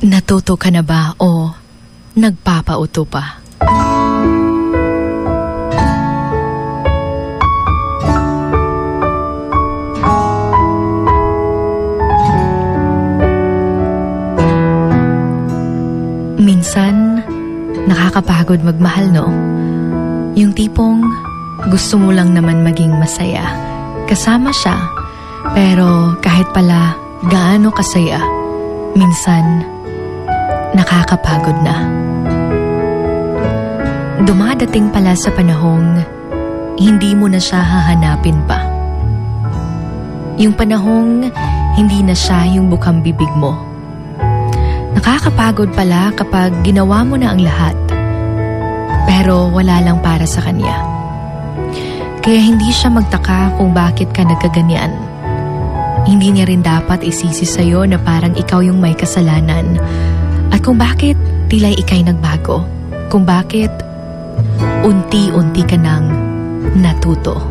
Natuto ka na ba o nagpapauto pa? Minsan, nakakapagod magmahal, no? Yung tipong gusto mo lang naman maging masaya. Kasama siya, pero kahit pala gaano kasaya, minsan nakakapagod na. Dumadating pala sa panahong hindi mo na siya hahanapin pa. Yung panahong hindi na siya yung bukang bibig mo. Nakakapagod pala kapag ginawa mo na ang lahat, pero wala lang para sa kanya. Kaya hindi siya magtaka kung bakit ka nagkaganyan. Hindi niya rin dapat isisi sa'yo na parang ikaw yung may kasalanan. At kung bakit tila ika'y nagbago. Kung bakit unti-unti ka nang natuto.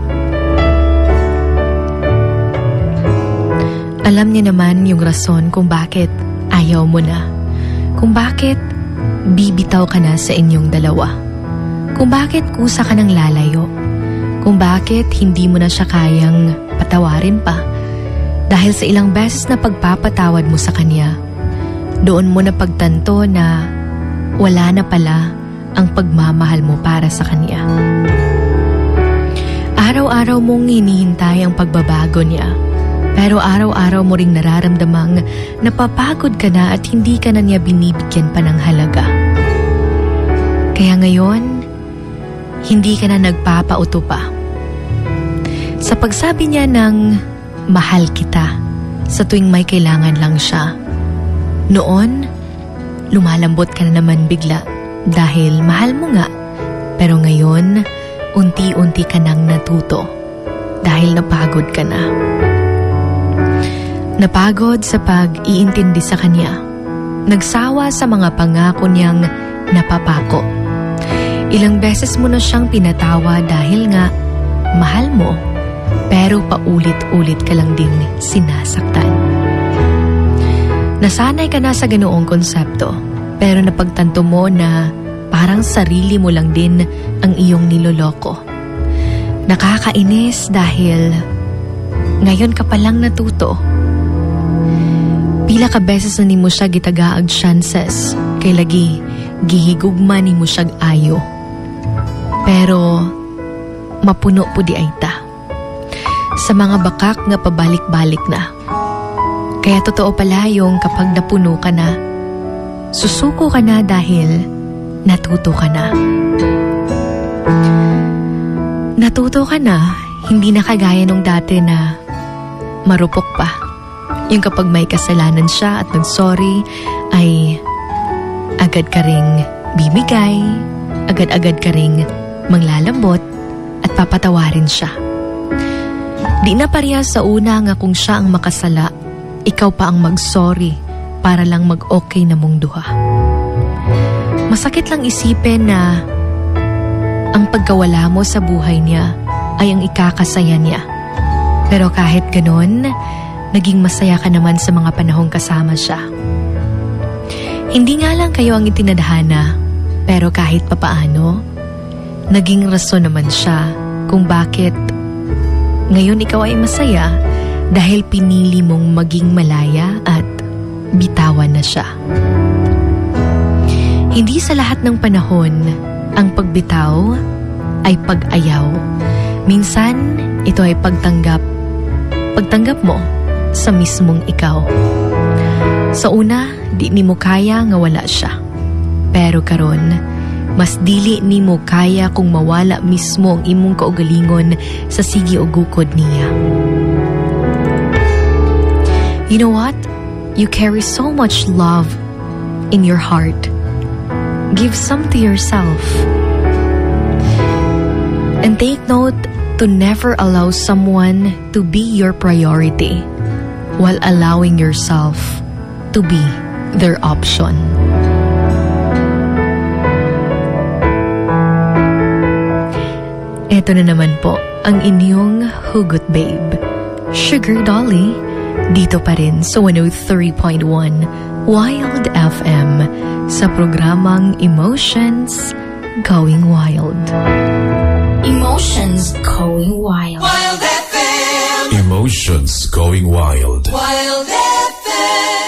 Alam niya naman yung rason kung bakit ayaw mo na. Kung bakit bibitaw ka na sa inyong dalawa. Kung bakit kusa ka ng lalayo. Kung bakit hindi mo na siya kayang patawarin pa. Dahil sa ilang beses na pagpapatawad mo sa kanya, doon mo na pagtanto na wala na pala ang pagmamahal mo para sa kanya. Araw-araw mong hinihintay ang pagbabago niya. Pero araw-araw mo ring nararamdamang napapagod ka na at hindi ka na niya binibigyan pa ng halaga. Kaya ngayon, hindi ka na nagpapauto pa. Sa pagsabi niya ng mahal kita sa tuwing may kailangan lang siya, noon, lumalambot ka na naman bigla dahil mahal mo nga. Pero ngayon, unti-unti ka nang natuto dahil napagod ka na. Napagod sa pag-iintindi sa kanya. Nagsawa sa mga pangako niyang napapako. Ilang beses mo na siyang pinatawa dahil nga mahal mo, pero paulit-ulit ka lang din sinasaktan. Nasanay ka na sa ganoong konsepto, pero napagtanto mo na parang sarili mo lang din ang iyong niloloko. Nakakainis dahil ngayon ka palang natuto. Pila ka beses na ni mo siya gitagaag chances, kay lagi gihigugma ni mo siyag ayo. Pero mapuno po di ay ta. Sa mga bakak nga pabalik-balik na. Kaya totoo pala yung kapag napuno ka na, susuko ka na dahil natuto ka na. Natuto ka na, hindi na kagaya nung dati na marupok pa. Yung kapag may kasalanan siya at nag-sorry, ay agad ka ring bibigay, agad-agad ka ring manglalambot at papatawarin siya. Di na parehas sa una nga kung siya ang makasala, ikaw pa ang mag-sorry para lang mag-okay na mong duha. Masakit lang isipin na ang pagkawala mo sa buhay niya ay ang ikakasaya niya. Pero kahit ganon, naging masaya ka naman sa mga panahong kasama siya. Hindi nga lang kayo ang itinadhana, pero kahit papaano, naging rason naman siya kung bakit ngayon ikaw ay masaya dahil pinili mong maging malaya at bitawan na siya. Hindi sa lahat ng panahon ang pagbitaw ay pag-ayaw. Minsan, ito ay pagtanggap. Pagtanggap mo sa mismong ikaw. Sa una, di ni mo kaya nga wala siya. Pero karon, mas dili ni mo kaya kung mawala mismo ang imong kaugalingon sa sige o gukod niya. You know what? You carry so much love in your heart. Give some to yourself. And take note to never allow someone to be your priority while allowing yourself to be their option. Ito na naman po ang inyong Hugot Babe, Sugar Dolly, dito pa rin sa 103.1 Wild FM sa programang Emotions Going Wild. Emotions Going Wild. Wild FM. Emotions Going Wild. Wild FM.